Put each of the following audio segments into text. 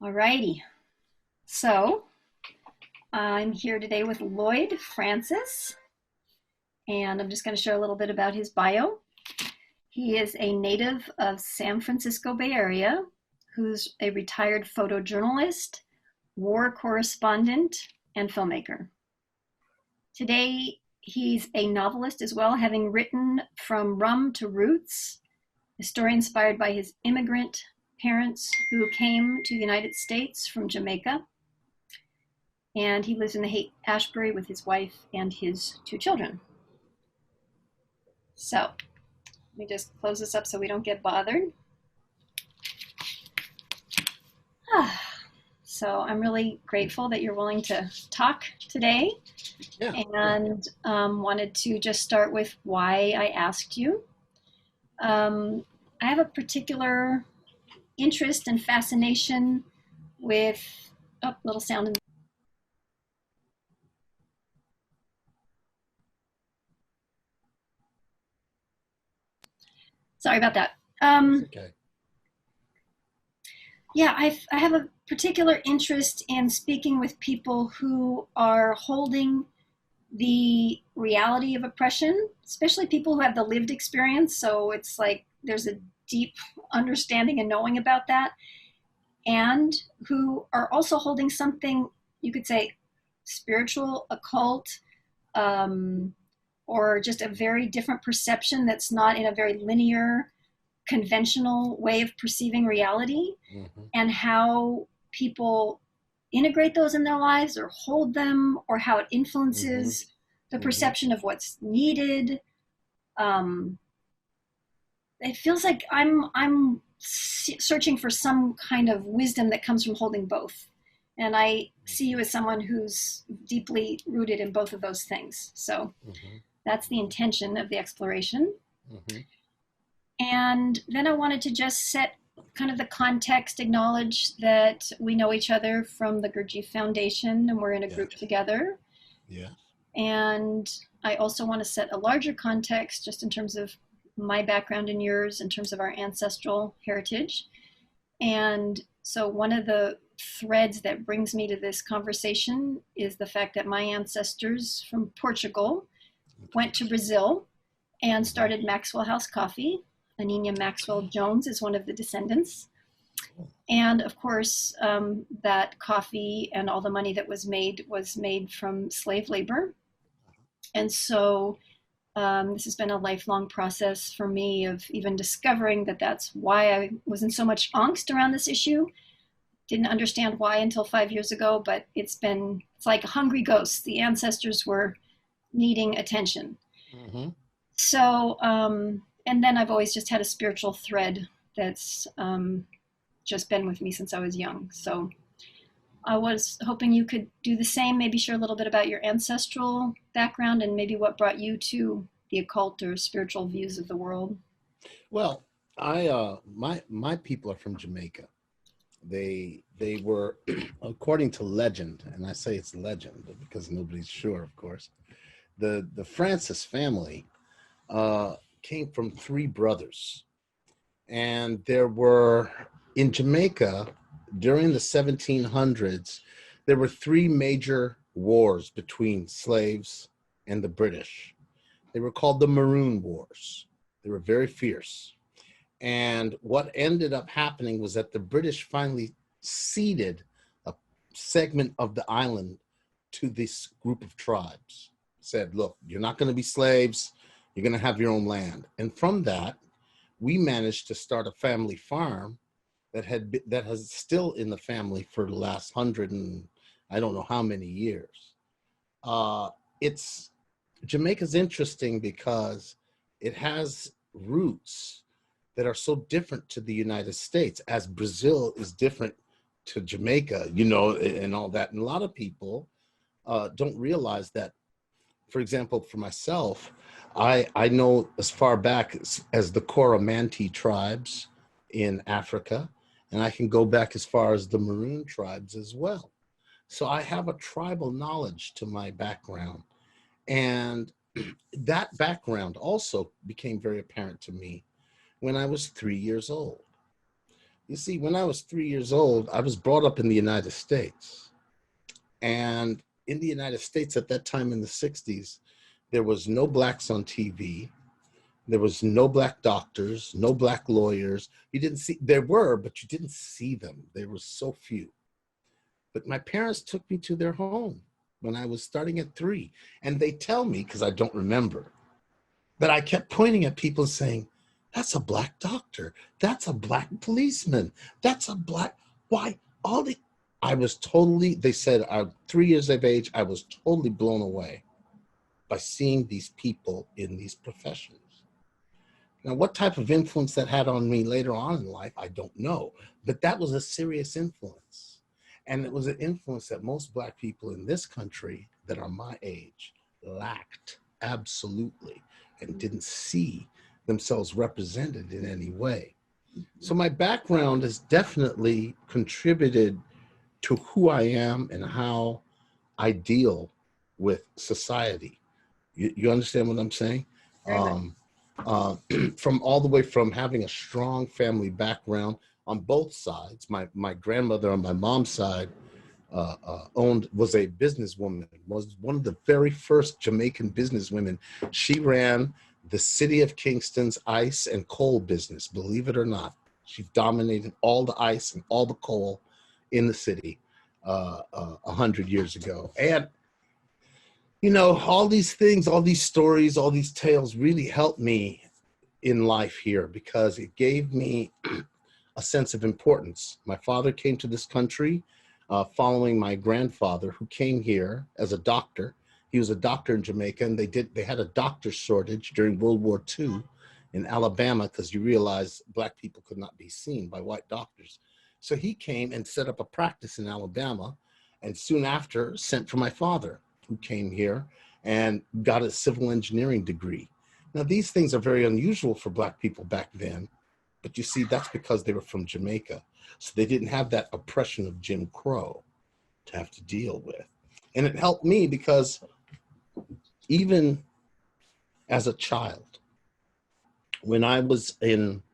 Alrighty, so I'm here today with Lloyd Francis, and I'm just going to share a little bit about his bio. He is a native of San Francisco Bay Area, who's a retired photojournalist, war correspondent, and filmmaker. Today, he's a novelist as well, having written From Rum to Roots, a story inspired by his immigrant parents who came to the United States from Jamaica. And he lives in the Haight-Ashbury with his wife and his 2 children. So let me just close this up so we don't get bothered. So I'm really grateful that you're willing to talk today. Yeah. And wanted to just start with why I asked you. I have a particular interest and fascination with, little sound in. Sorry about that. Okay. Yeah, I have a particular interest in speaking with people who are holding the reality of oppression, especially people who have the lived experience. So it's like there's a deep understanding and knowing about that, and who are also holding something, you could say, spiritual, occult, or just a very different perception that's not in a very linear, conventional way of perceiving reality, and how people integrate those in their lives or hold them, or how it influences the perception of what's needed. It feels like I'm searching for some kind of wisdom that comes from holding both. And I see you as someone who's deeply rooted in both of those things. So that's the intention of the exploration. And then I wanted to just set kind of the context, acknowledge that we know each other from the Gurdjieff Foundation, and we're in a group together. Yeah. And I also want to set a larger context just in terms of my background and yours, in terms of our ancestral heritage. And so one of the threads that brings me to this conversation is the fact that my ancestors from Portugal went to Brazil and started Maxwell House Coffee. Aninha Maxwell Jones is one of the descendants. And of course, that coffee and all the money that was made from slave labor. And so this has been a lifelong process for me of even discovering that that's why I was in so much angst around this issue. Didn't understand why until 5 years ago, but it's like hungry ghosts. The ancestors were needing attention. So, and then I've always just had a spiritual thread that's just been with me since I was young. So I was hoping you could do the same, maybe share a little bit about your ancestral background and maybe what brought you to the occult or spiritual views of the world. Well, my people are from Jamaica. They were, according to legend, and I say it's legend because nobody's sure, of course, the Francis family came from 3 brothers. And there were, in Jamaica, during the 1700s, there were 3 major wars between slaves and the British. They were called the Maroon Wars. They were very fierce. And what ended up happening was that the British finally ceded a segment of the island to this group of tribes. Said, look, you're not going to be slaves. You're going to have your own land. And from that, we managed to start a family farm that has still in the family for the last 100 and I don't know how many years. Jamaica's interesting because it has roots that are so different to the United States, as Brazil is different to Jamaica, and all that. And a lot of people don't realize that. For example, for myself, I know as far back as the Coromantee tribes in Africa, and I can go back as far as the Maroon tribes as well. So I have a tribal knowledge to my background. And that background also became very apparent to me when I was 3 years old. You see, when I was 3 years old, I was brought up in the United States. And in the United States at that time in the 60s, there was no blacks on TV. There was no black doctors, no black lawyers. You didn't see, there were, but you didn't see them. There were so few. But my parents took me to their home when I was starting at 3. And they tell me, because I don't remember, that I kept pointing at people saying, that's a black doctor. That's a black policeman. That's a black, why? All the, I was totally, they said, 3 years of age, I was totally blown away by seeing these people in these professions. Now, what type of influence that had on me later on in life, I don't know, but that was a serious influence. And it was an influence that most black people in this country that are my age lacked absolutely and didn't see themselves represented in any way. So my background has definitely contributed to who I am and how I deal with society. You understand what I'm saying? From all the way from having a strong family background on both sides. My grandmother on my mom's side was a businesswoman, was one of the very first Jamaican businesswomen. She ran the city of Kingston's ice and coal business, believe it or not. She dominated all the ice and all the coal in the city 100 years ago. And you know, all these things, all these stories, all these tales really helped me in life here because it gave me a sense of importance. My father came to this country following my grandfather, who came here as a doctor. He was a doctor in Jamaica, and they had a doctor shortage during World War II in Alabama because you realize black people could not be seen by white doctors. So he came and set up a practice in Alabama, and soon after sent for my father, who came here and got a civil engineering degree. Now, these things are very unusual for black people back then, but you see, that's because they were from Jamaica. So they didn't have that oppression of Jim Crow to have to deal with. And it helped me because even as a child, when I was in,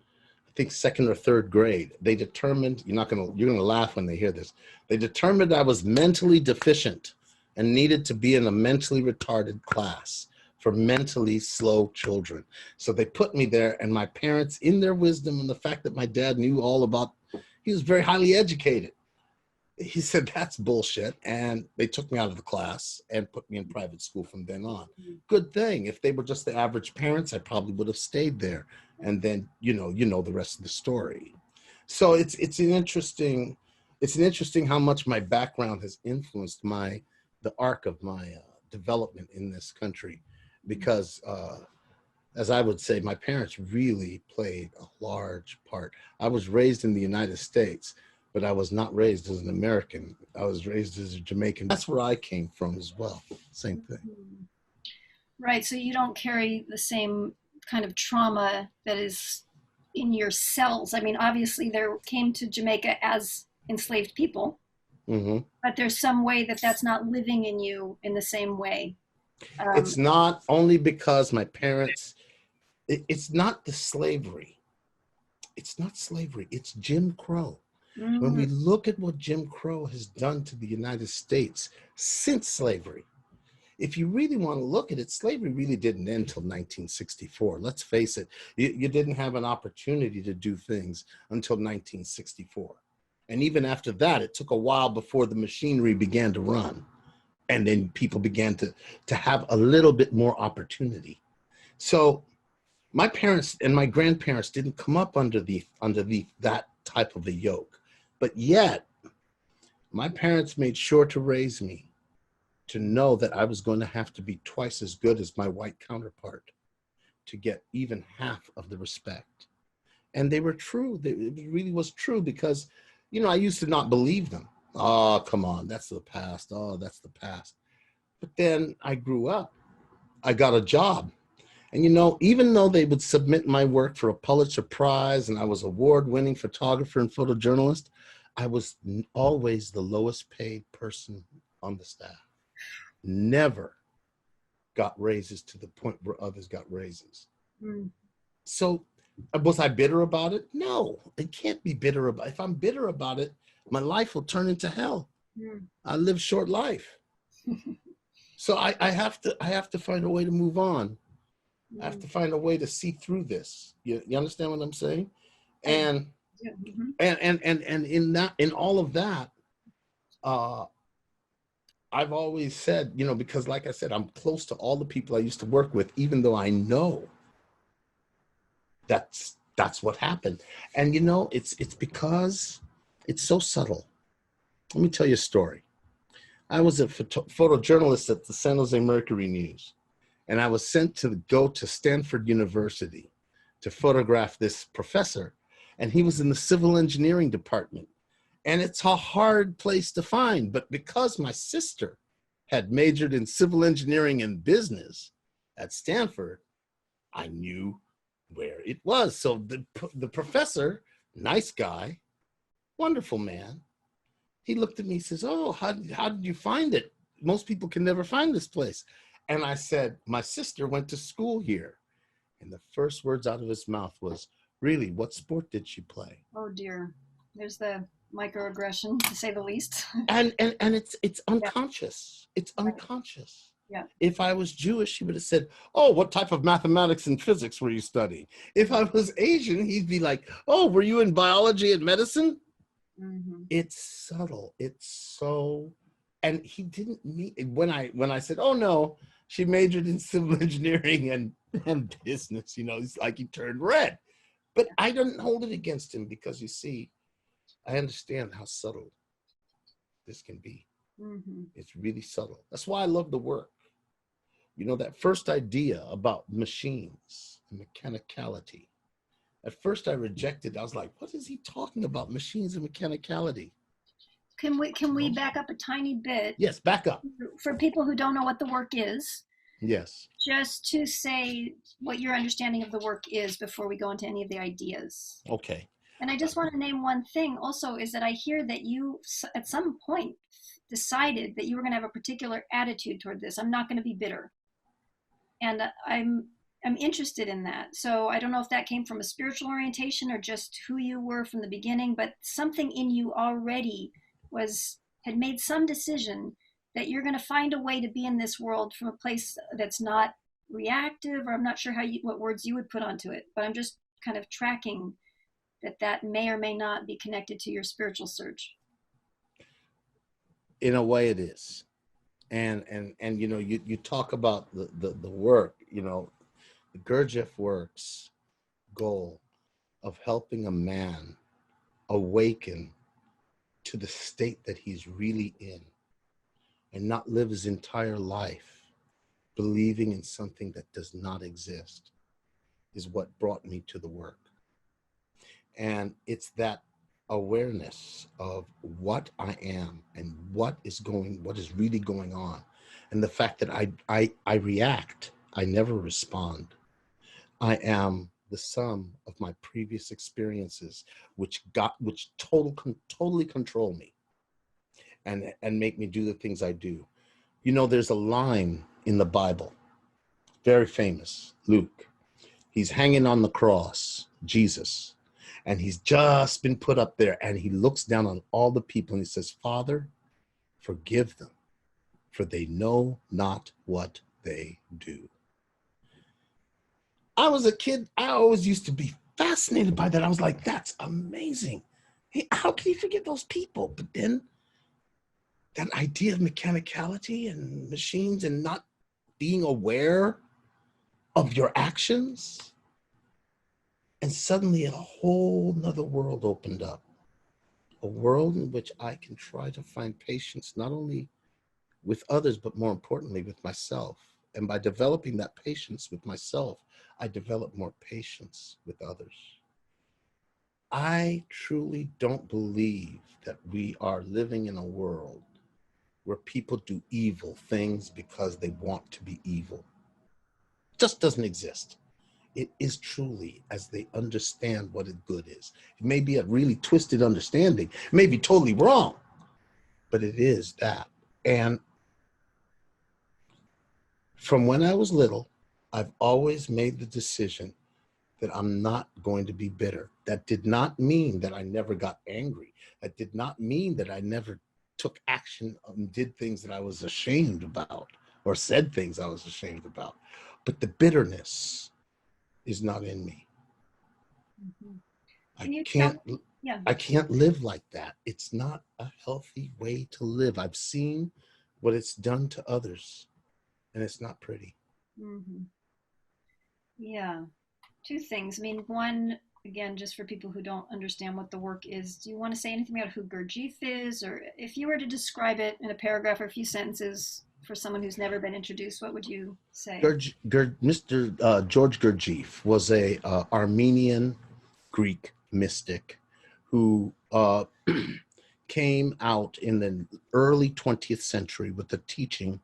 I think, 2nd or 3rd grade, they determined, you're gonna laugh when they hear this. They determined I was mentally deficient and needed to be in a mentally retarded class for mentally slow children. So they put me there, and my parents, in their wisdom and the fact that my dad knew all about, he was very highly educated. He said, that's bullshit. And they took me out of the class and put me in private school from then on. Good thing. If they were just the average parents, I probably would have stayed there. And then, you know the rest of the story. So it's interesting how much my background has influenced the arc of my development in this country, because as I would say, my parents really played a large part. I was raised in the United States, but I was not raised as an American. I was raised as a Jamaican. That's where I came from as well. Same thing. Right. So you don't carry the same kind of trauma that is in your cells. I mean, obviously, there came to Jamaica as enslaved people, but there's some way that that's not living in you in the same way. It's not only because my parents, it's not the slavery. It's not slavery. It's Jim Crow. When we look at what Jim Crow has done to the United States since slavery, if you really want to look at it, slavery really didn't end until 1964. Let's face it, you didn't have an opportunity to do things until 1964. And even after that, it took a while before the machinery began to run. And then people began to have a little bit more opportunity. So my parents and my grandparents didn't come up under that type of a yoke. But yet, my parents made sure to raise me to know that I was going to have to be twice as good as my white counterpart to get even half of the respect. And they were true. It really was true because, I used to not believe them. Oh, come on, that's the past. Oh, that's the past. But then I grew up. I got a job. And, even though they would submit my work for a Pulitzer Prize and I was award-winning photographer and photojournalist, I was always the lowest paid person on the staff. Never got raises to the point where others got raises. So Was I bitter about it? No, it can't be bitter about. If I'm bitter about it, my life will turn into hell. Mm. I live short life. So I have to find a way to move on. I have to find a way to see through this. You understand what I'm saying? And and in all of that, I've always said, because like I said, I'm close to all the people I used to work with, even though I know that's what happened. And it's because it's so subtle. Let me tell you a story. I was a photojournalist at the San Jose Mercury News, and I was sent to go to Stanford University to photograph this professor, and he was in the civil engineering department. And it's a hard place to find, but because my sister had majored in civil engineering and business at Stanford, I knew where it was. So the professor, nice guy, wonderful man, he looked at me, he says, "Oh, how did you find it? Most people can never find this place." And I said, "My sister went to school here." And the first words out of his mouth was, "Really, what sport did she play?" Oh dear. There's the microaggression, to say the least. And it's unconscious. Yeah. It's unconscious. Yeah. If I was Jewish, he would have said, "Oh, what type of mathematics and physics were you studying?" If I was Asian, he'd be like, "Oh, were you in biology and medicine?" Mm-hmm. It's subtle. It's so, and he didn't mean when I said, "Oh no, she majored in civil engineering and business," it's like he turned red. But I didn't hold it against him because you see, I understand how subtle this can be. Mm-hmm. It's really subtle. That's why I love the work. That first idea about machines and mechanicality. At first I rejected. I was like, what is he talking about? Machines and mechanicality. Can we back up a tiny bit? Yes, back up. For people who don't know what the work is. Yes. Just to say what your understanding of the work is before we go into any of the ideas. Okay. And I just want to name one thing also, is that I hear that you at some point decided that you were going to have a particular attitude toward this. I'm not going to be bitter. And I'm interested in that. So I don't know if that came from a spiritual orientation or just who you were from the beginning, but something in you already had made some decision that you're going to find a way to be in this world from a place that's not reactive, or I'm not sure what words you would put onto it, but I'm just kind of tracking that may or may not be connected to your spiritual search. In a way it is. And you talk about the work, the Gurdjieff Work's goal of helping a man awaken to the state that he's really in and not live his entire life believing in something that does not exist is what brought me to the work. And it's that awareness of what I am and what is really going on. And the fact that I react, I never respond. I am the sum of my previous experiences, which totally control me and make me do the things I do. There's a line in the Bible, very famous, Luke. He's hanging on the cross, Jesus, and he's just been put up there, and he looks down on all the people and he says, "Father, forgive them, for they know not what they do." I was a kid. I always used to be fascinated by that. I was like, that's amazing. Hey, how can you forgive those people? But then that idea of mechanicality and machines and not being aware of your actions, and suddenly a whole nother world opened up. A world in which I can try to find patience, not only with others, but more importantly with myself. And by developing that patience with myself, I develop more patience with others. I truly don't believe that we are living in a world where people do evil things because they want to be evil. It just doesn't exist. It is truly as they understand what good is. It may be a really twisted understanding, it may be totally wrong, but it is that. And from when I was little, I've always made the decision that I'm not going to be bitter. That did not mean that I never got angry. That did not mean that I never took action and did things that I was ashamed about or said things I was ashamed about. But the bitterness is not in me. Mm-hmm. I can't live like that. It's not a healthy way to live. I've seen what it's done to others, and it's not pretty. Mm-hmm. Yeah. Two things. I mean, one, again, just for people who don't understand what the work is, do you want to say anything about who Gurdjieff is? Or if you were to describe it in a paragraph or a few sentences for someone who's never been introduced, what would you say? Mr. George Gurdjieff was a Armenian Greek mystic who came out in the early 20th century with the teaching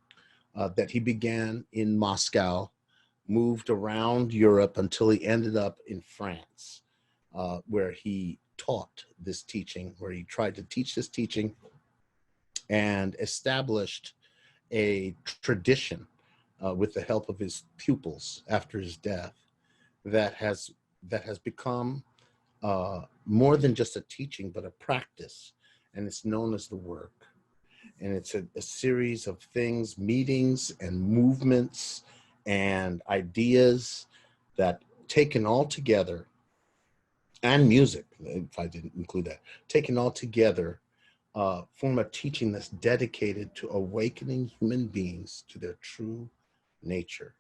that he began in Moscow, moved around Europe until he ended up in France, where he taught this teaching, where he tried to teach this teaching and established a tradition with the help of his pupils after his death that has become more than just a teaching, but a practice, and it's known as the work. And it's a series of things, meetings and movements and ideas that, taken all together, and music, if I didn't include that, taken all together, form a teaching that's dedicated to awakening human beings to their true nature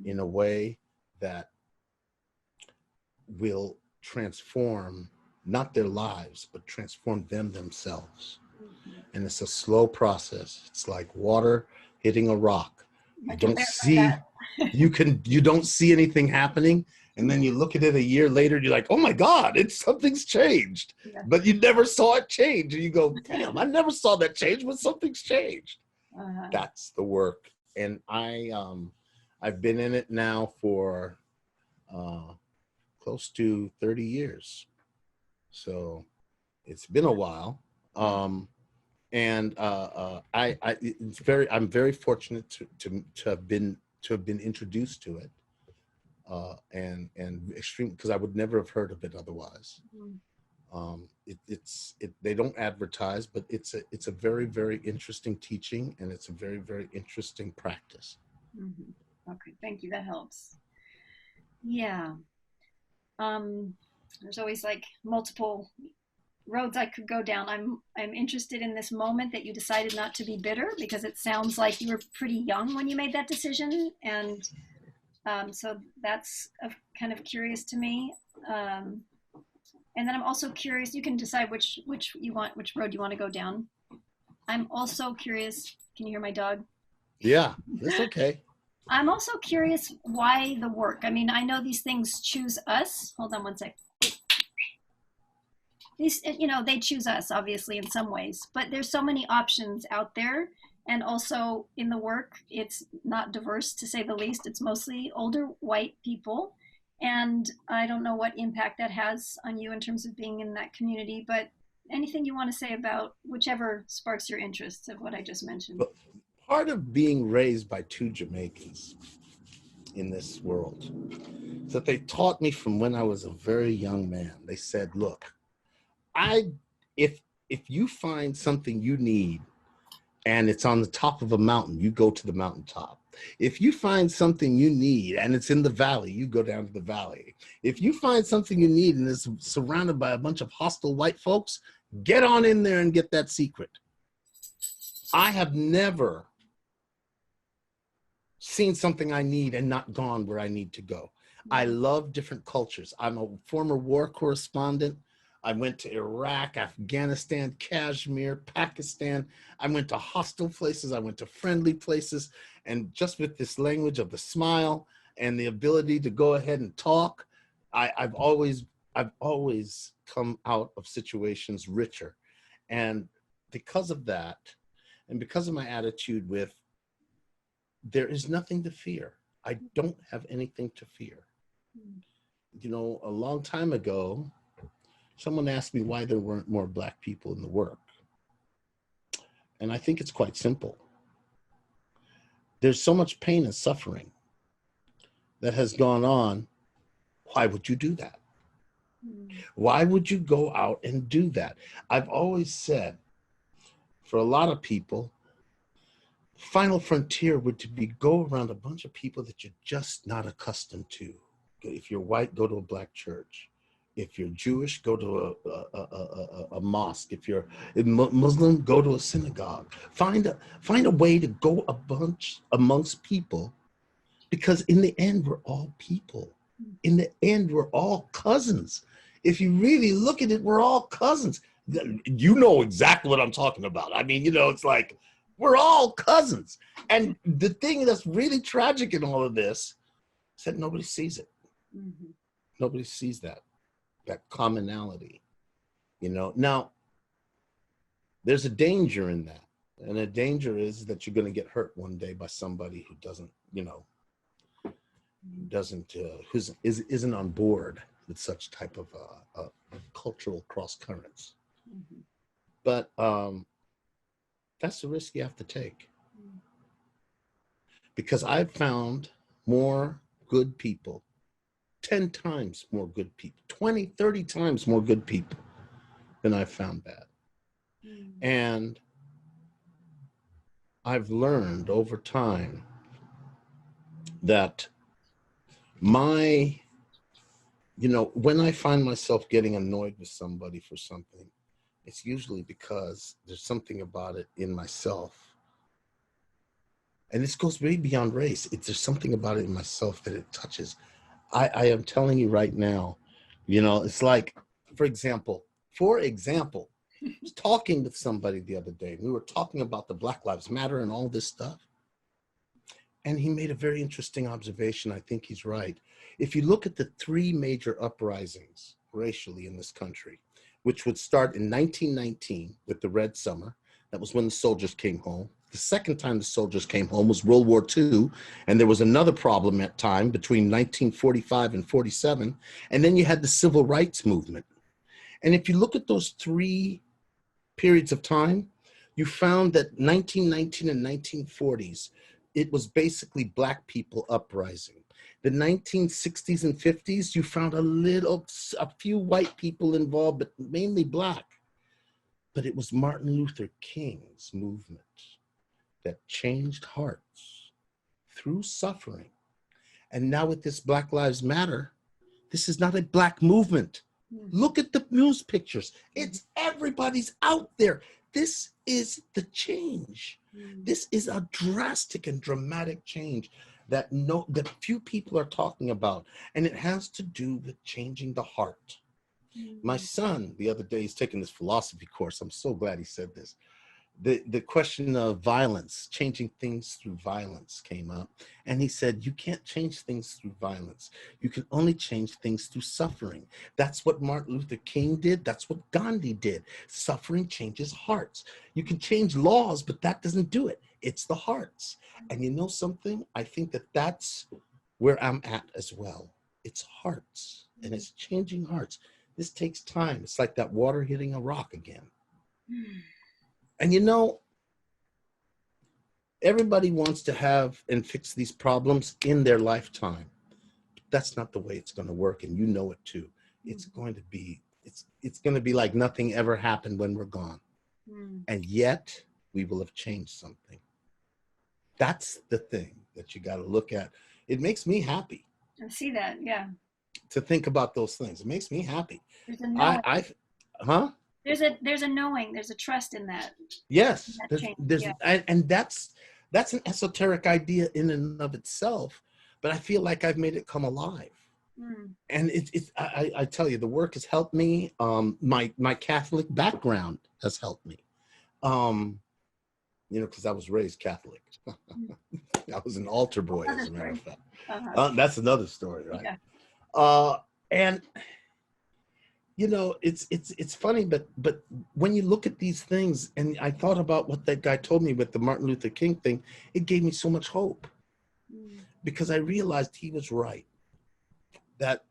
in a way that will transform not their lives, but transform them themselves. And it's a slow process. It's like water hitting a rock. You don't see, you don't see anything happening. And then you look at it a year later, you're like, oh my God, something's changed. Yeah. But you never saw it change. And you go, damn, I never saw that change, but something's changed. Uh-huh. That's the work. And I've been in it now for close to 30 years. So it's been a while. And I'm very fortunate to have been introduced to it, and extreme, because I would never have heard of it otherwise. They don't advertise, but it's a very, very interesting teaching, and it's a very, very interesting practice. Mm-hmm. Okay, thank you. That helps. Yeah. There's always like multiple roads I could go down. I'm interested in this moment that you decided not to be bitter, because it sounds like you were pretty young when you made that decision, and so that's kind of curious to me. And then I'm also curious. You can decide which road you want to go down. I'm also curious. Can you hear my dog? Yeah, that's okay. I'm also curious why the work. I mean, I know these things choose us. Hold on one sec. These, they choose us, obviously, in some ways, but there's so many options out there. And also in the work, it's not diverse, to say the least. It's mostly older white people. And I don't know what impact that has on you in terms of being in that community, but anything you want to say about whichever sparks your interest of what I just mentioned. But part of being raised by two Jamaicans in this world is that they taught me from when I was a very young man. They said, look, if you find something you need and it's on the top of a mountain, you go to the mountaintop. If you find something you need and it's in the valley, you go down to the valley. If you find something you need and it's surrounded by a bunch of hostile white folks, get on in there and get that secret. I have never seen something I need and not gone where I need to go. I love different cultures. I'm a former war correspondent. I went to Iraq, Afghanistan, Kashmir, Pakistan. I went to hostile places. I went to friendly places. And just with this language of the smile and the ability to go ahead and talk, I've always come out of situations richer. And because of that, and because of my attitude with, there is nothing to fear. I don't have anything to fear. A long time ago, someone asked me why there weren't more Black people in the work. And I think it's quite simple. There's so much pain and suffering that has gone on. Why would you do that? Why would you go out and do that? I've always said, for a lot of people, final frontier would to be go around a bunch of people that you're just not accustomed to. If you're white, go to a black church. If you're Jewish, go to a mosque. If you're Muslim, go to a synagogue. Find a way to go amongst people, because in the end, we're all people. In the end, we're all cousins. If you really look at it, we're all cousins. You know exactly what I'm talking about. I mean, it's like we're all cousins. And the thing that's really tragic in all of this is that nobody sees it. Mm-hmm. Nobody sees that commonality. Now there's a danger in that. And the danger is that you're going to get hurt one day by somebody who isn't on board with such type of cultural cross currents. Mm-hmm. But that's the risk you have to take. Because I've found more good people, 10 times more good people, 20, 30 times more good people than I've found bad. And I've learned over time that when I find myself getting annoyed with somebody for something, it's usually because there's something about it in myself. And this goes way beyond race. There's something about it in myself that it touches. I am telling you right now, it's like, for example, I was talking with somebody the other day. We were talking about the Black Lives Matter and all this stuff. And he made a very interesting observation. I think he's right. If you look at the 3 major uprisings racially in this country, which would start in 1919 with the Red Summer, that was when the soldiers came home. The second time the soldiers came home was World War II, and there was another problem at time between 1945 and 47, and then you had the Civil Rights Movement. And if you look at those 3 periods of time, you found that 1919 and 1940s, it was basically Black people uprising. The 1960s and 50s, you found a few white people involved, but mainly Black. But it was Martin Luther King's movement that changed hearts through suffering. And now with this Black Lives Matter, this is not a Black movement. Look at the news pictures. It's everybody's out there. This is the change. This is a drastic and dramatic change that few people are talking about. And it has to do with changing the heart. My son, the other day, he's taking this philosophy course. I'm so glad he said this. The question of violence, changing things through violence came up. And he said, you can't change things through violence. You can only change things through suffering. That's what Martin Luther King did. That's what Gandhi did. Suffering changes hearts. You can change laws, but that doesn't do it. It's the hearts. And you know something? I think that that's where I'm at as well. It's hearts, and it's changing hearts. This takes time. It's like that water hitting a rock again. And everybody wants to have and fix these problems in their lifetime. That's not the way it's going to work, and you know it too. It's going to be like nothing ever happened when we're gone. And yet we will have changed something. That's the thing that you got to look at. It makes me happy. I see that, yeah. To think about those things. It makes me happy. There's a knowing. There's a knowing. There's a trust in that. Yes. And that's an esoteric idea in and of itself, but I feel like I've made it come alive. And I tell you, the work has helped me. My Catholic background has helped me. Because I was raised Catholic. I was an altar boy, as a matter of fact. That's another story, right? Yeah. And it's funny, but when you look at these things, and I thought about what that guy told me with the Martin Luther King thing, it gave me so much hope, because I realized he was right, that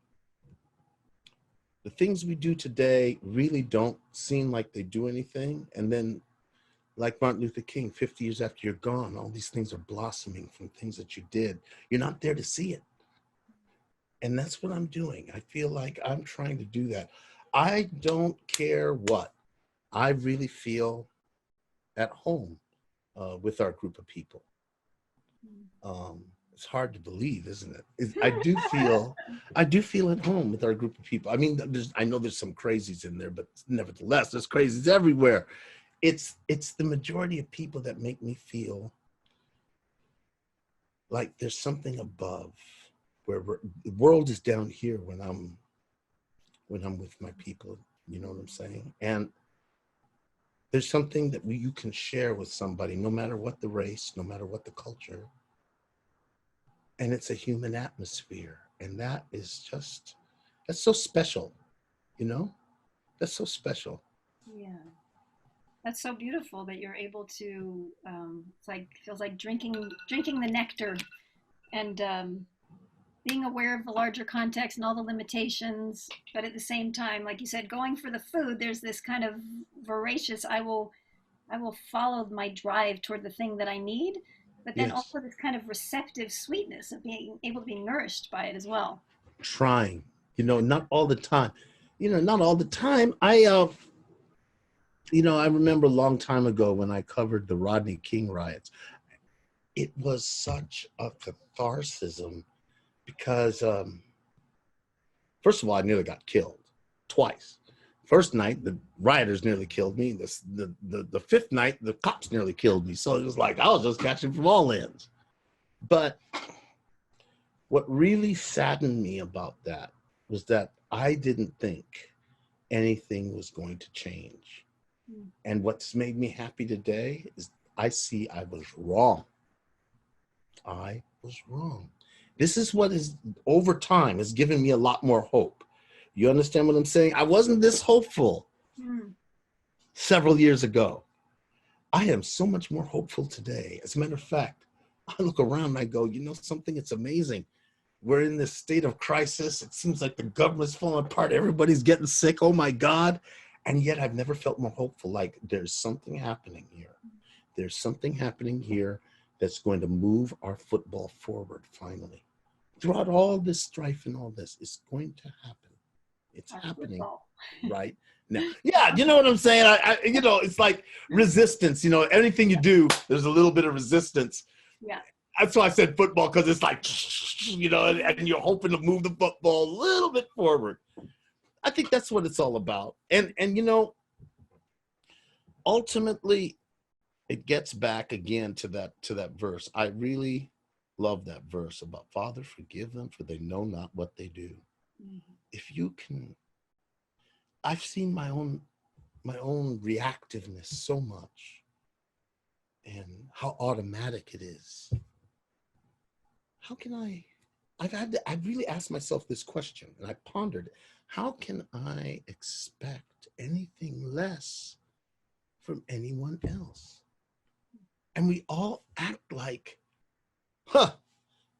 the things we do today really don't seem like they do anything. And then, like Martin Luther King, 50 years after you're gone, all these things are blossoming from things that you did. You're not there to see it. And that's what I'm doing. I feel like I'm trying to do that. I don't care what. I really feel at home with our group of people. It's hard to believe, isn't it? I do feel at home with our group of people. I mean, I know there's some crazies in there, but nevertheless, there's crazies everywhere. It's the majority of people that make me feel like there's something above, where the world is down here when I'm with my people. You know what I'm saying? And there's something that you can share with somebody, no matter what the race, no matter what the culture. And it's a human atmosphere. And that's so special, you know? That's so special. Yeah. That's so beautiful that you're able to, it's like, feels like drinking the nectar and being aware of the larger context and all the limitations, but at the same time, like you said, going for the food, there's this kind of voracious, I will follow my drive toward the thing that I need, but then Yes. also this kind of receptive sweetness of being able to be nourished by it as well. Trying, not all the time. Not all the time. I remember a long time ago when I covered the Rodney King riots. It was such a catharsis because, first of all, I nearly got killed twice. First night, the rioters nearly killed me. The fifth night, the cops nearly killed me. So it was like I was just catching from all ends. But what really saddened me about that was that I didn't think anything was going to change. And what's made me happy today is I see I was wrong. I was wrong. This is what is, over time, has given me a lot more hope. You understand what I'm saying? I wasn't this hopeful several years ago. I am so much more hopeful today. As a matter of fact, I look around and I go, something? It's amazing. We're in this state of crisis. It seems like the government's falling apart. Everybody's getting sick. Oh my God. And yet I've never felt more hopeful. Like there's something happening here. There's something happening here that's going to move our football forward finally. Throughout all this strife and all this, it's going to happen. It's happening right now. Yeah, you know what I'm saying? It's like resistance. Anything you do, there's a little bit of resistance. Yeah. That's why I said football, because it's like, and you're hoping to move the football a little bit forward. I think that's what it's all about. And ultimately, it gets back again to that verse. I really love that verse about, Father, forgive them, for they know not what they do. If you can, I've seen my own reactiveness so much, and how automatic it is. How can I've really asked myself this question, and I pondered, how can I expect anything less from anyone else? And we all act like,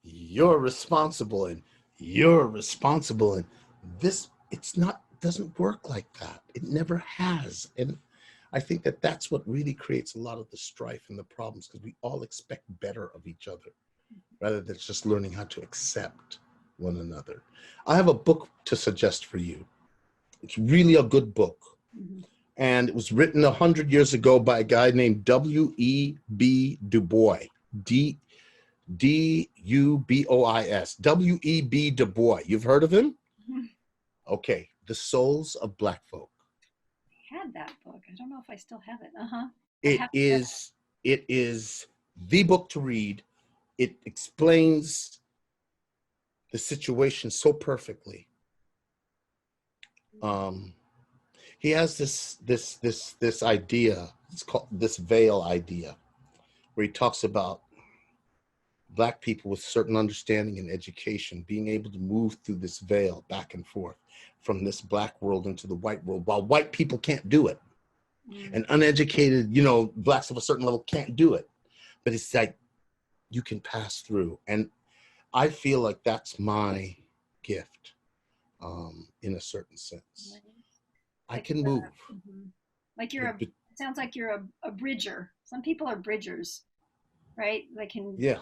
you're responsible and you're responsible. And doesn't work like that. It never has. And I think that that's what really creates a lot of the strife and the problems, because we all expect better of each other rather than just learning how to accept one another. I have a book to suggest for you. It's really a good book. And it was written 100 years ago by a guy named W.E.B. Du Bois. D-U-B-O-I-S. W.E.B. Du Bois. You've heard of him? Okay. The Souls of Black Folk. I had that book. I don't know if I still have it. It is the book to read. It explains the situation so perfectly. He has this idea. It's called this veil idea, where he talks about Black people with certain understanding and education being able to move through this veil back and forth from this Black world into the white world, while white people can't do it. And uneducated, Blacks of a certain level can't do it. But it's like, you can pass through. And I feel like that's my gift, in a certain sense. I can move. Like it sounds like you're a bridger. Some people are bridgers, right? They can. Yeah.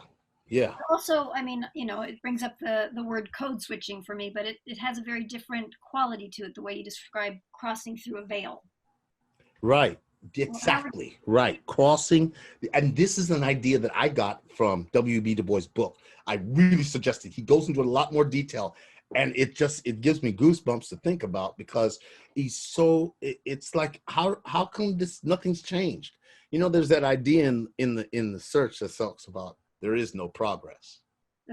Yeah. Also, I mean, you know, it brings up the word code switching for me, but it has a very different quality to it, the way you describe crossing through a veil. Right. Well, Exactly. Right. Crossing. And this is an idea that I got from W.B. Du Bois' book. I really suggested. He goes into a lot more detail. And it gives me goosebumps to think about, because he's so, it's like, how come nothing's changed? You know, there's that idea in the search that talks about there is no progress.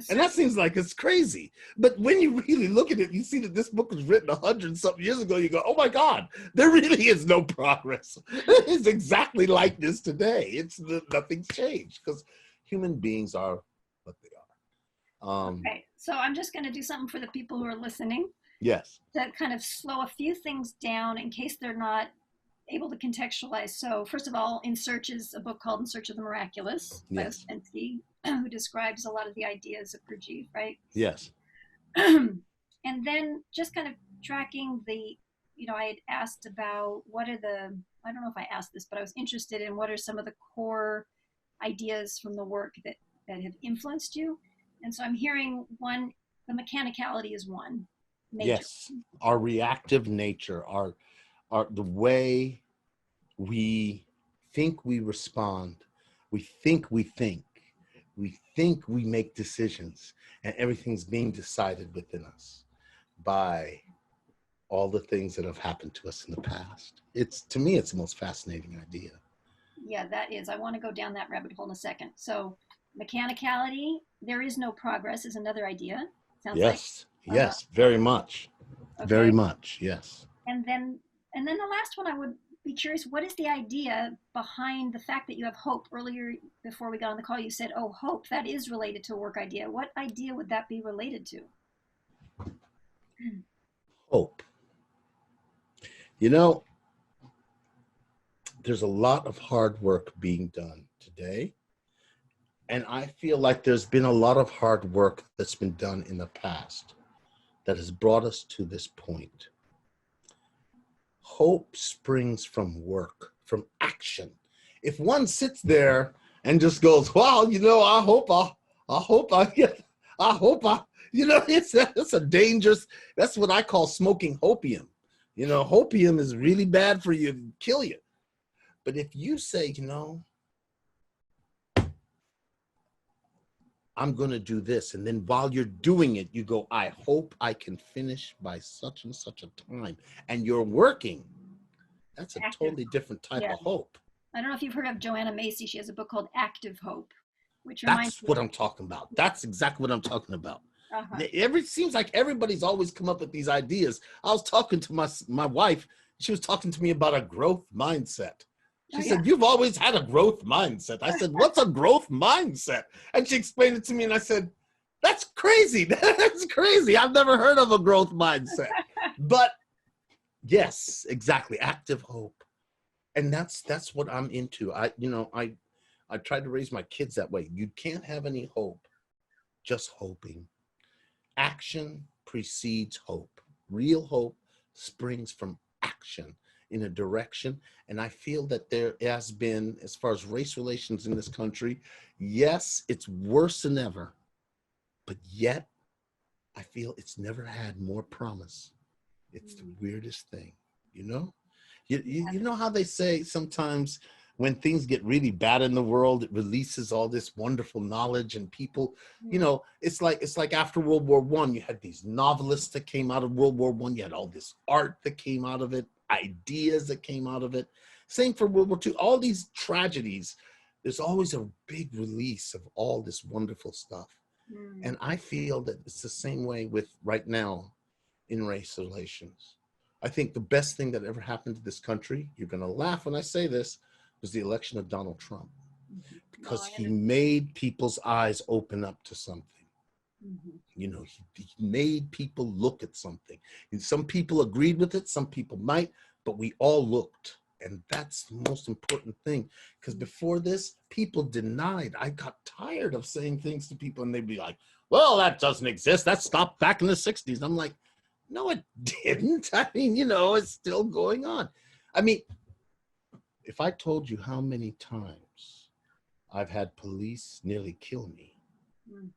And that seems like it's crazy. But when you really look at it, you see that this book was written 100-something years ago. You go, oh my God, there really is no progress. It's exactly like this today. Nothing's changed, because human beings are what they are. Okay, so I'm just going to do something for the people who are listening Yes. to kind of slow a few things down in case they're not able to contextualize. So first of all, In Search is a book called In Search of the Miraculous by Yes. Ouspensky, who describes a lot of the ideas of Gurdjieff, right? Yes. And then just kind of tracking you know, I had asked about I don't know if I asked this, but I was interested in what are some of the core ideas from the work that have influenced you. And so I'm hearing one, the mechanicality is one major. Yes. Our reactive nature, the way we think we respond, we think we make decisions, and everything's being decided within us by all the things that have happened to us in the past. To me, it's the most fascinating idea. Yeah, that is. I want to go down that rabbit hole in a second. So mechanicality, there is no progress is another idea. Sounds like. Yes, yes, very much. Very Okay. much, yes. And then the last one, I would be curious, what is the idea behind the fact that you have hope? Earlier, before we got on the call, you said, oh, hope, that is related to a work idea. What idea would that be related to? Hope. You know, there's a lot of hard work being done today. And I feel like there's been a lot of hard work that's been done in the past that has brought us to this point. Hope springs from work, from action. If one sits there and just goes, well, you know, I hope I get, I hope I, you know, it's a dangerous, that's what I call smoking hopium. You know, hopium is really bad for you, it'll kill you. But if you say, you know, I'm going to do this. And then while you're doing it, you go, I hope I can finish by such and such a time. And you're working. That's a totally different type of hope. I don't know if you've heard of Joanna Macy. She has a book called Active Hope, which That's what I'm talking about. That's exactly what I'm talking about. It seems like everybody's always come up with these ideas. I was talking to my wife. She was talking to me about a growth mindset. She said, you've always had a growth mindset. I said, what's a growth mindset? And she explained it to me, and I said, that's crazy. That's crazy. I've never heard of a growth mindset. But yes, exactly. Active hope. And that's what I'm into. I tried to raise my kids that way. You can't have any hope just hoping. Action precedes hope. Real hope springs from action in a direction. And I feel that there has been, as far as race relations in this country, yes, it's worse than ever, but yet I feel it's never had more promise. It's the weirdest thing, you know? You know how they say sometimes when things get really bad in the world, it releases all this wonderful knowledge, and people, you know, it's like after World War I, you had these novelists that came out of World War I, you had all this art that came out of it, ideas that came out of it. Same for World War II. All these tragedies, there's always a big release of all this wonderful stuff. And I feel that it's the same way with right now in race relations. I think the best thing that ever happened to this country, you're going to laugh when I say this, was the election of Donald Trump, because he made people's eyes open up to something. You know, he made people look at something. And some people agreed with it, some people might, but we all looked. And that's the most important thing, because before this, people denied. I got tired of saying things to people, and they'd be like, well, that doesn't exist. That stopped back in the 60s. I'm like, no, it didn't. I mean, you know, it's still going on. I mean, if I told you how many times I've had police nearly kill me, Mm.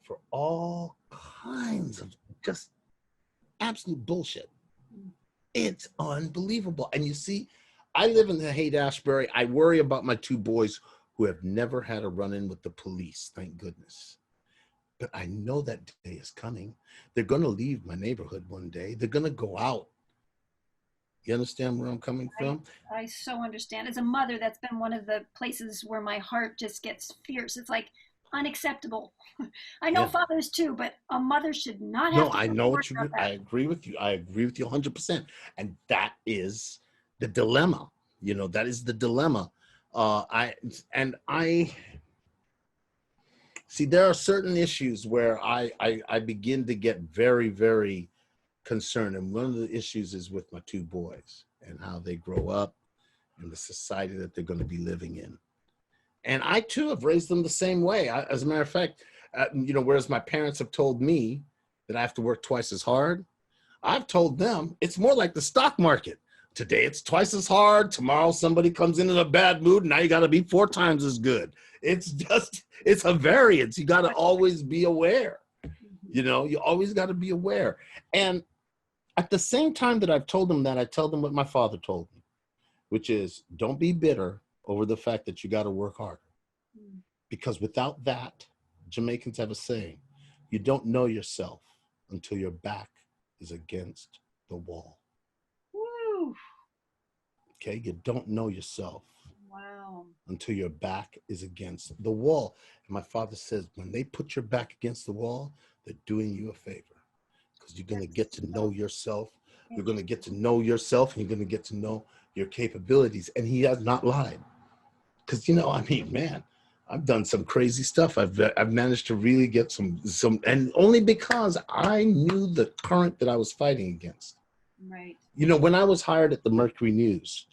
for all kinds of just absolute bullshit. Mm. It's unbelievable. And you see, I live in the Haight-Ashbury. I worry about my two boys who have never had a run-in with the police, thank goodness. But I know that day is coming. They're going to leave my neighborhood one day. They're going to go out. You understand where I'm coming from? I so understand. As a mother, that's been one of the places where my heart just gets fierce. It's like unacceptable. I know Yeah. fathers too, but a mother should not have No, to I go to know work what you about mean. I that. agree with you. I agree with you 100%. And that is the dilemma. You know, that is the dilemma. I see there are certain issues where I begin to get very, very concerned. And one of the issues is with my two boys and how they grow up and the society that they're going to be living in. And I too have raised them the same way. As a matter of fact, you know, whereas my parents have told me that I have to work twice as hard, I've told them it's more like the stock market. Today it's twice as hard. Tomorrow somebody comes in a bad mood. And now you got to be 4 times as good. It's just, it's a variance. You got to always be aware. You know, you always got to be aware. And at the same time that I've told them that, I tell them what my father told me, which is don't be bitter over the fact that you got to work harder. Because without that, Jamaicans have a saying, you don't know yourself until your back is against the wall. Woo. Okay, you don't know yourself. Wow. Until your back is against the wall. And my father says, when they put your back against the wall, they're doing you a favor. Because you're going to get to know yourself. You're going to get to know yourself, and you're going to get to know your capabilities. And he has not lied. Because, you know, I mean, man, I've done some crazy stuff. I've managed to really get some, and only because I knew the current that I was fighting against. Right. You know, when I was hired at the Mercury News,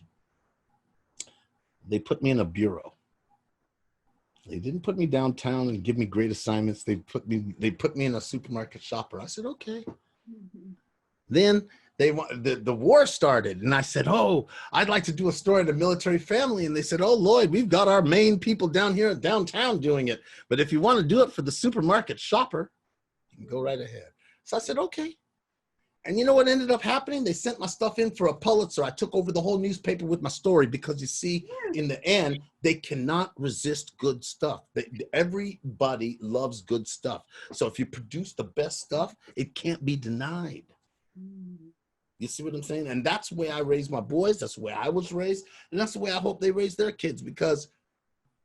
they put me in a bureau. They didn't put me downtown and give me great assignments. They put me in a supermarket shopper. I said, okay. Mm-hmm. Then the war started, and I said, oh, I'd like to do a story on the military family. And they said, oh, Lloyd, we've got our main people down here downtown doing it. But if you want to do it for the supermarket shopper, you can go right ahead. So I said, okay. And you know what ended up happening? They sent my stuff in for a Pulitzer. I took over the whole newspaper with my story because, you see, in the end, they cannot resist good stuff. Everybody loves good stuff. So if you produce the best stuff, it can't be denied. You see what I'm saying? And that's the way I raised my boys. That's the way I was raised. And that's the way I hope they raise their kids, because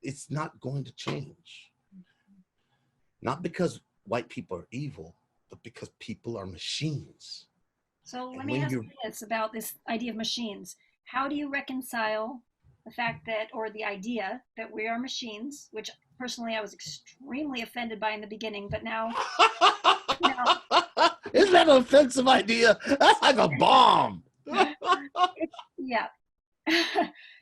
it's not going to change. Not because white people are evil, but because people are machines. So let me ask you this about this idea of machines. How do you reconcile the fact that, or the idea that we are machines, which personally I was extremely offended by in the beginning, but now, you know, isn't that an offensive idea? That's like a bomb. Yeah.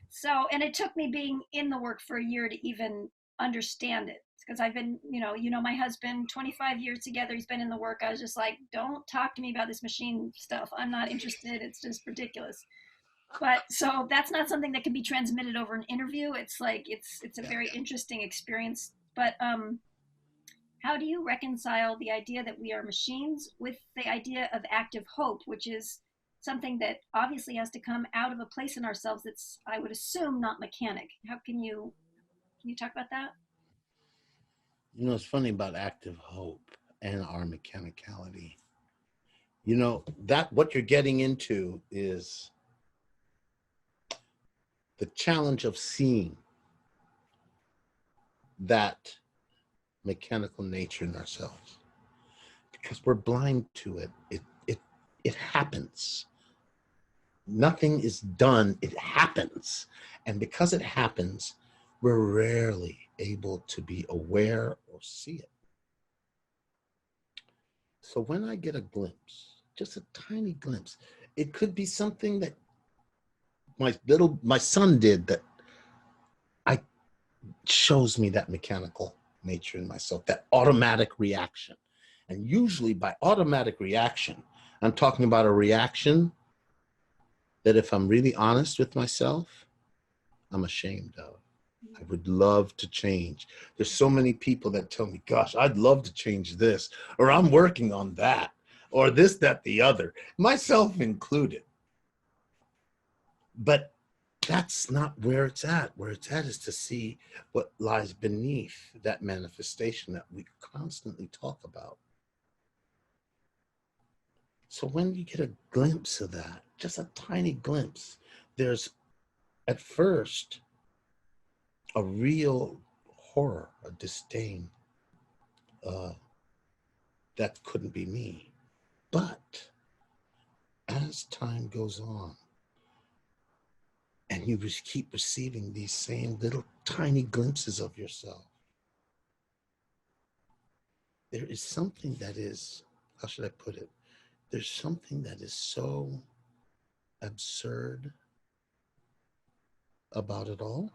So, and it took me being in the work for a year to even understand it, because I've been, my husband, 25 years together, he's been in the work. I was just like, don't talk to me about this machine stuff. I'm not interested. It's just ridiculous. But so that's not something that can be transmitted over an interview. It's like, it's a very interesting experience. But how do you reconcile the idea that we are machines with the idea of active hope, which is something that obviously has to come out of a place in ourselves that's, I would assume, not mechanic? How can you talk about that? You know, it's funny about active hope and our mechanicality. You know, that what you're getting into is the challenge of seeing that mechanical nature in ourselves, because we're blind to it. It happens. Nothing is done. It happens. And because it happens, we're rarely able to be aware or see it. So when I get a glimpse, just a tiny glimpse, it could be something that my son did that shows me that mechanical nature in myself, that automatic reaction. And usually by automatic reaction, I'm talking about a reaction that, if I'm really honest with myself, I'm ashamed of. I would love to change. There's so many people that tell me, gosh, I'd love to change this, or I'm working on that, or this, that, the other, myself included. But that's not where it's at. Where it's at is to see what lies beneath that manifestation that we constantly talk about. So when you get a glimpse of that, just a tiny glimpse, there's at first a real horror, a disdain. That couldn't be me. But as time goes on, and you just keep receiving these same little tiny glimpses of yourself, there is something that is, how should I put it? There's something that is so absurd about it all.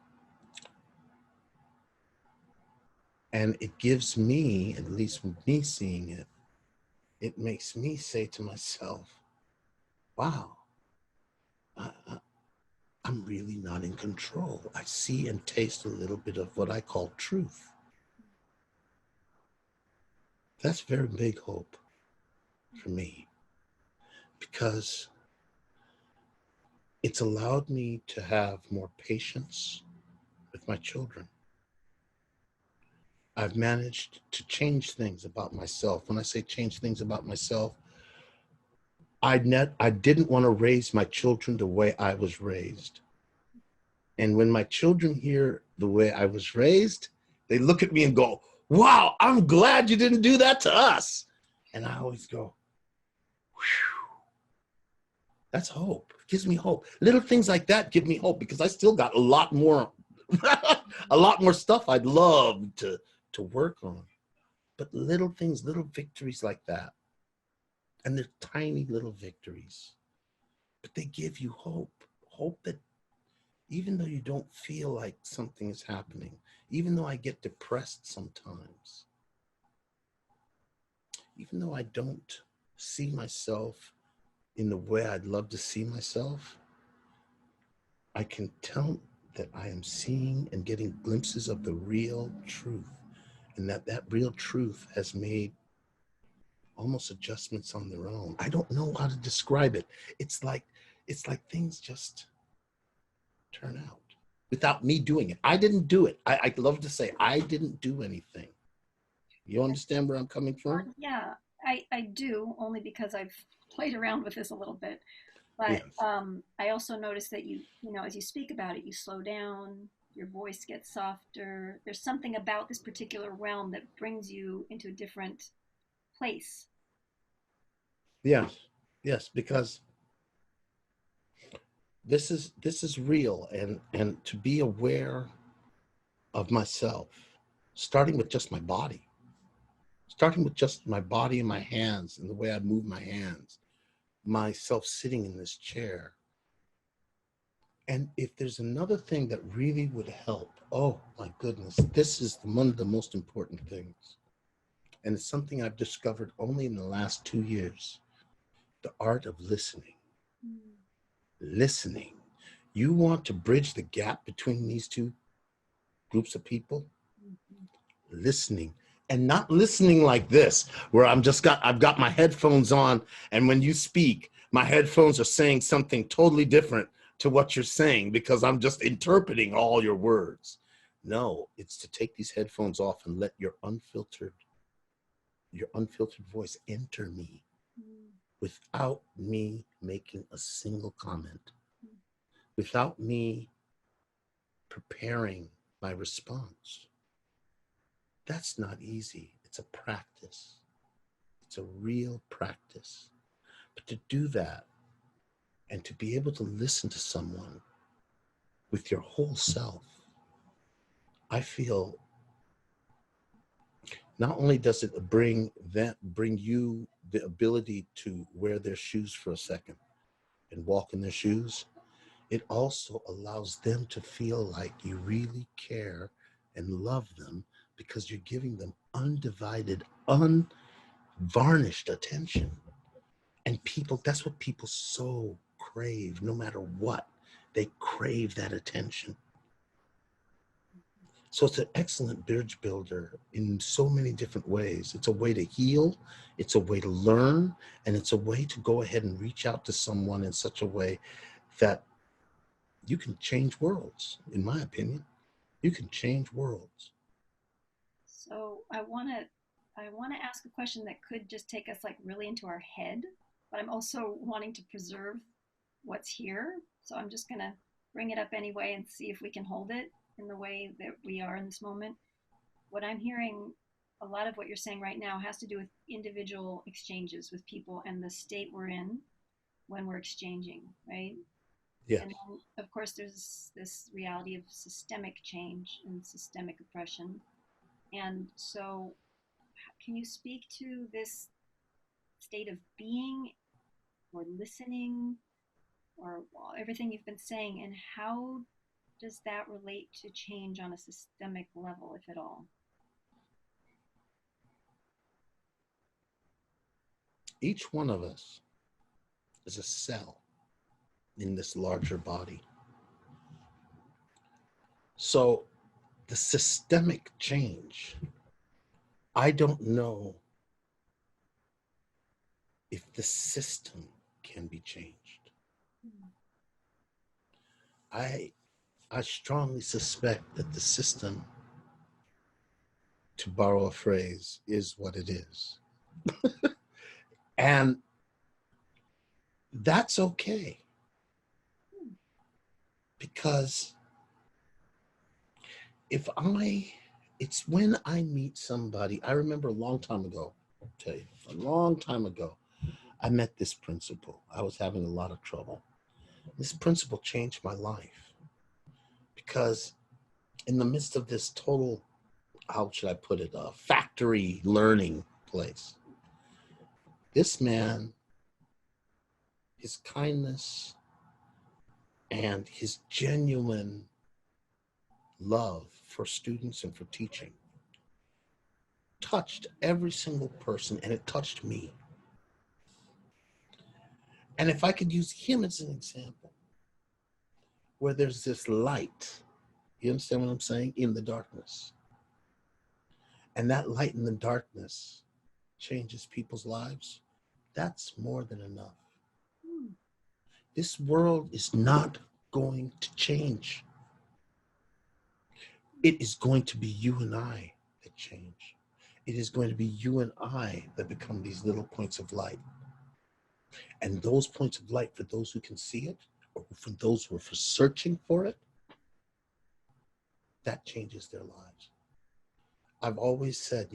And it gives me, at least with me seeing it, it makes me say to myself, wow, I'm really not in control. I see and taste a little bit of what I call truth. That's very big hope for me, because it's allowed me to have more patience with my children. I've managed to change things about myself. When I say change things about myself, I didn't want to raise my children the way I was raised. And when my children hear the way I was raised, they look at me and go, wow, I'm glad you didn't do that to us. And I always go, whew, that's hope. It gives me hope. Little things like that give me hope, because I still got a lot more, a lot more stuff I'd love to work on. But little things, little victories like that, and they're tiny little victories, but they give you hope. Hope that even though you don't feel like something is happening, even though I get depressed sometimes, even though I don't see myself in the way I'd love to see myself, I can tell that I am seeing and getting glimpses of the real truth, and that real truth has made almost adjustments on their own. I don't know how to describe it. It's like things just turn out without me doing it. I didn't do it. I love to say I didn't do anything. You understand where I'm coming from? Yeah, I do, only because I've played around with this a little bit. But Yes. I also noticed that you know, as you speak about it, you slow down, your voice gets softer. There's something about this particular realm that brings you into a different place. Yes. Yes, because this is real, and to be aware of myself, starting with just my body, starting with just my body and my hands and the way I move my hands, myself sitting in this chair. And if there's another thing that really would help, oh my goodness, this is one of the most important things. And it's something I've discovered only in the last 2 years, the art of listening. Mm. Listening. You want to bridge the gap between these two groups of people? Mhm. Listening. And not listening like this, where I've got my headphones on, and when you speak, my headphones are saying something totally different to what you're saying, because I'm just interpreting all your words. No, it's to take these headphones off and let your unfiltered voice enter me Mm. without me making a single comment, without me preparing my response. That's not easy. It's a practice. It's a real practice. But to do that and to be able to listen to someone with your whole self, I feel not only does it bring you the ability to wear their shoes for a second and walk in their shoes, it also allows them to feel like you really care and love them, because you're giving them undivided, unvarnished attention. And people, that's what people so crave, no matter what. They crave that attention. So it's an excellent bridge builder in so many different ways. It's a way to heal, it's a way to learn, and it's a way to go ahead and reach out to someone in such a way that you can change worlds, in my opinion. You can change worlds. So I want to ask a question that could just take us like really into our head, but I'm also wanting to preserve what's here. So I'm just gonna bring it up anyway and see if we can hold it in the way that we are in this moment. What I'm hearing, a lot of what you're saying right now has to do with individual exchanges with people and the state we're in when we're exchanging, right? Yes. And then, of course, there's this reality of systemic change and systemic oppression. And so, can you speak to this state of being or listening or everything you've been saying, and how does that relate to change on a systemic level, if at all? Each one of us is a cell in this larger body. So the systemic change, I don't know if the system can be changed. I strongly suspect that the system, to borrow a phrase, is what it is. And that's okay. Because it's when I meet somebody, I remember a long time ago, I'll tell you, a long time ago, I met this principal. I was having a lot of trouble. This principal changed my life because in the midst of this total, how should I put it, a factory learning place, this man, his kindness and his genuine love for students and for teaching touched every single person, and it touched me. And if I could use him as an example, where there's this light, you understand what I'm saying, in the darkness. And that light in the darkness changes people's lives, that's more than enough. This world is not going to change. It is going to be you and I that change. It is going to be you and I that become these little points of light. And those points of light, for those who can see it, or for those who are searching for it, that changes their lives. I've always said,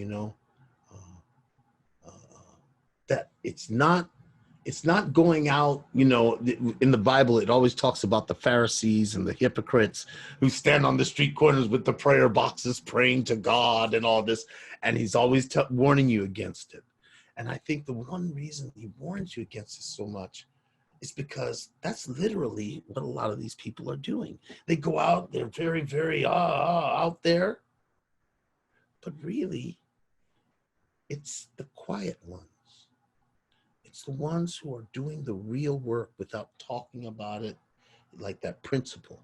that it's not going out, in the Bible, it always talks about the Pharisees and the hypocrites who stand on the street corners with the prayer boxes praying to God and all this. And he's always warning you against it. And I think the one reason he warns you against it so much is because that's literally what a lot of these people are doing. They go out, they're very, very out there. But really, it's the quiet ones. It's the ones who are doing the real work without talking about it, like that principle.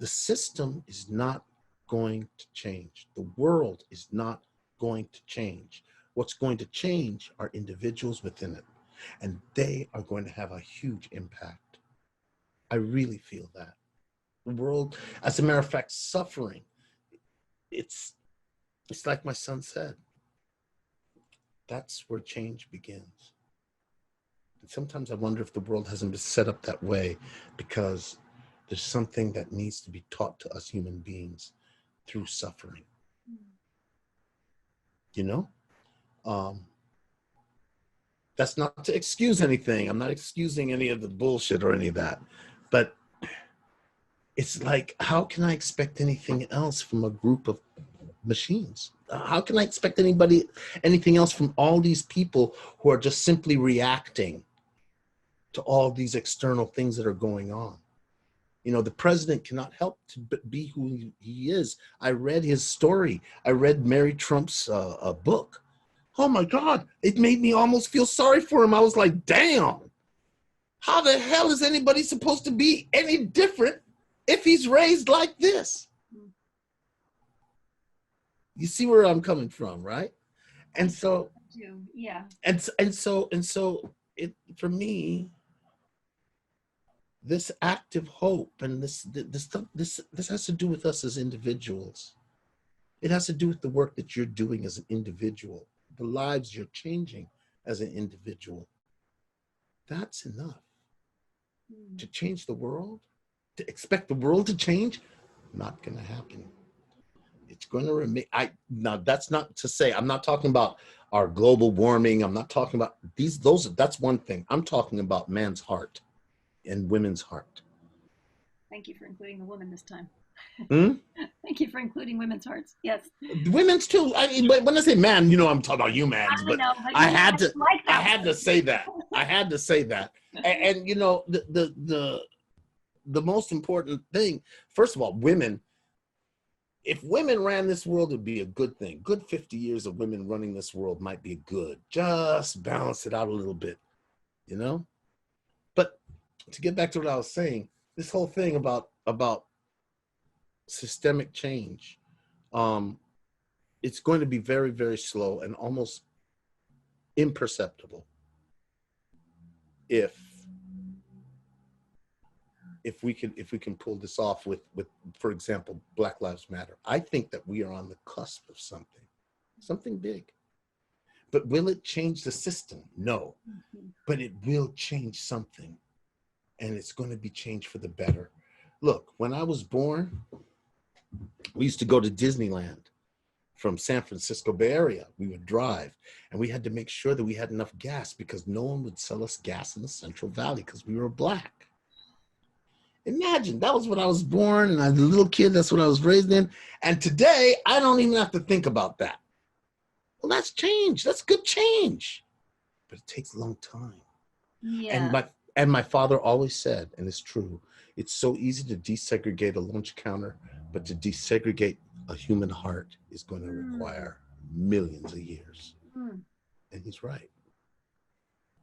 The system is not going to change. The world is not going to change. What's going to change are individuals within it, and they are going to have a huge impact. I really feel that. The world, as a matter of fact, suffering, it's like my son said, that's where change begins. And sometimes I wonder if the world hasn't been set up that way because there's something that needs to be taught to us human beings through suffering. That's not to excuse anything. I'm not excusing any of the bullshit or any of that. But it's like, how can I expect anything else from a group of machines? How can I expect anything else from all these people who are just simply reacting to all these external things that are going on? The president cannot help to be who he is. I read his story. I read Mary Trump's book. Oh my God, it made me almost feel sorry for him. I was like, damn, how the hell is anybody supposed to be any different if he's raised like this? You see where I'm coming from, right? I And so, do. Yeah. and so it, for me, this active hope and this has to do with us as individuals. It has to do with the work that you're doing as an individual, the lives you're changing as an individual. That's enough to change the world. To expect the world to change, not going to happen. It's going to remain. Now that's not to say I'm not talking about our global warming. I'm not talking about that's one thing. I'm talking about man's heart and women's heart. Thank you for including the woman this time. Hmm? Thank you for including women's hearts. Yes. Women's too. I mean, when I say man, I'm talking about humans, I but know, but I you know, had I to, like I that had to say that. I had to say that. And the most important thing, first of all, women, if women ran this world, it'd be a good thing. Good 50 years of women running this world might be good. Just balance it out a little bit, you know? But to get back to what I was saying, this whole thing about systemic change, it's going to be very, very slow and almost imperceptible if we can pull this off with for example, Black Lives Matter. I think that we are on the cusp of something big. But will it change the system? No. But it will change something. And it's going to be changed for the better. Look, when I was born, we used to go to Disneyland from San Francisco Bay Area. We would drive and we had to make sure that we had enough gas because no one would sell us gas in the Central Valley because we were Black. Imagine, that was when I was born and as a little kid, that's what I was raised in. And today, I don't even have to think about that. Well, that's change. That's good change. But it takes a long time. Yeah. And my father always said, and it's true, it's so easy to desegregate a lunch counter, but to desegregate a human heart is going to require millions of years. And he's right.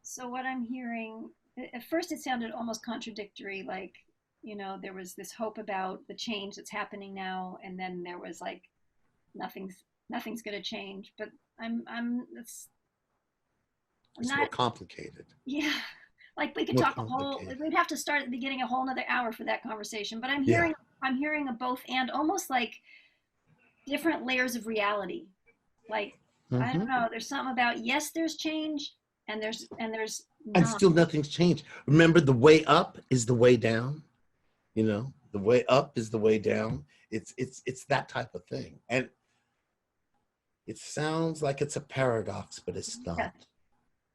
So what I'm hearing, at first it sounded almost contradictory, like, there was this hope about the change that's happening now, and then there was like nothing's going to change. But it's more not. complicated. Yeah, like we could More talk complicated. we'd have to start at the beginning a whole nother hour for that conversation. But Yeah. I'm hearing a both and, almost like different layers of reality. Like, I don't know, there's something about, yes, there's change, and there's And not. still nothing's changed. Remember, the way up is the way down. The way up is the way down. It's that type of thing. And it sounds like it's a paradox, but it's not. Yeah.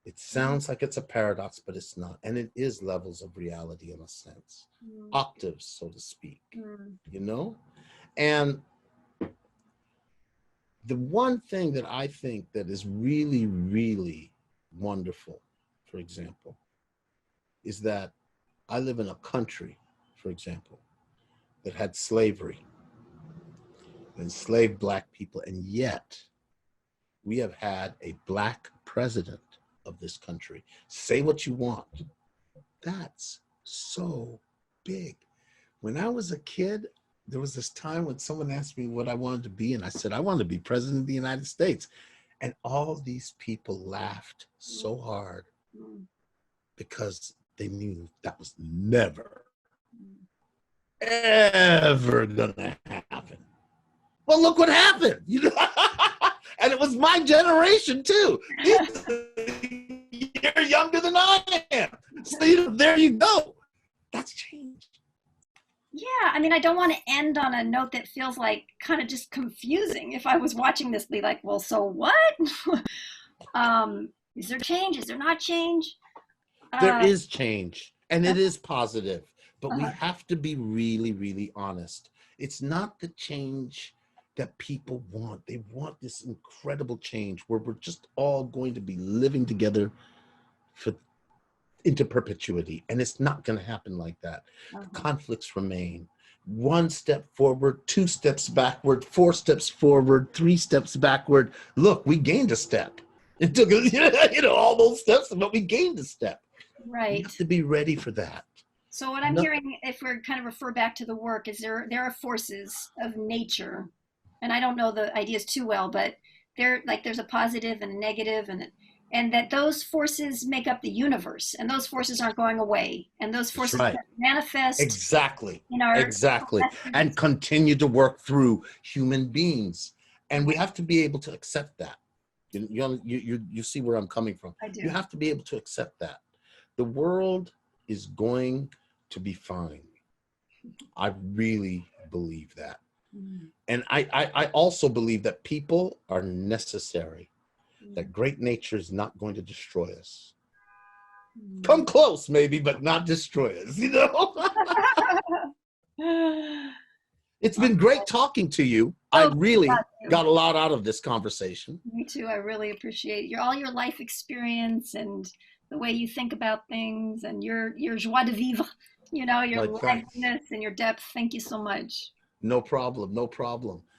It sounds like it's a paradox, but it's not. And it is levels of reality in a sense, octaves, so to speak, And the one thing that I think that is really, really wonderful, for example, is that I live in a country, for example, that had slavery, enslaved Black people, and yet we have had a Black president of this country. Say what you want. That's so big. When I was a kid, there was this time when someone asked me what I wanted to be, and I said, I wanted to be president of the United States. And all these people laughed so hard because they knew that was never, ever gonna happen. Well, look what happened. And it was my generation too. You're younger than I am. So there you go. That's change. Yeah, I mean, I don't want to end on a note that feels like kind of just confusing. If I was watching this, be like, well, so what? Is there change? Is there not change? There is change, and it is positive, but we have to be really, really honest. It's not the change that people want. They want this incredible change where we're just all going to be living together into perpetuity, and it's not going to happen like that. The conflicts remain. 1 step forward, 2 steps backward, 4 steps forward, 3 steps backward. Look, we gained a step. It took all those steps, but we gained a step. Right. You have to be ready for that. So what I'm hearing, if we're kind of refer back to the work, is there are forces of nature and I don't know the ideas too well, but they're like there's a positive and a negative, and that those forces make up the universe, and those forces aren't going away, and those That's forces right. manifest Exactly. in our Exactly. And continue to work through human beings. And we have to be able to accept that. You see where I'm coming from. I do. You have to be able to accept that. The world is going to be fine. I really believe that. And I also believe that people are necessary, that great nature is not going to destroy us. Come close, maybe, but not destroy us, you know? It's been great talking to you. I really got a lot out of this conversation. Me too. I really appreciate all your life experience and the way you think about things and your joie de vivre, you know, your liveliness and your depth. Thank you so much. No problem. No problem.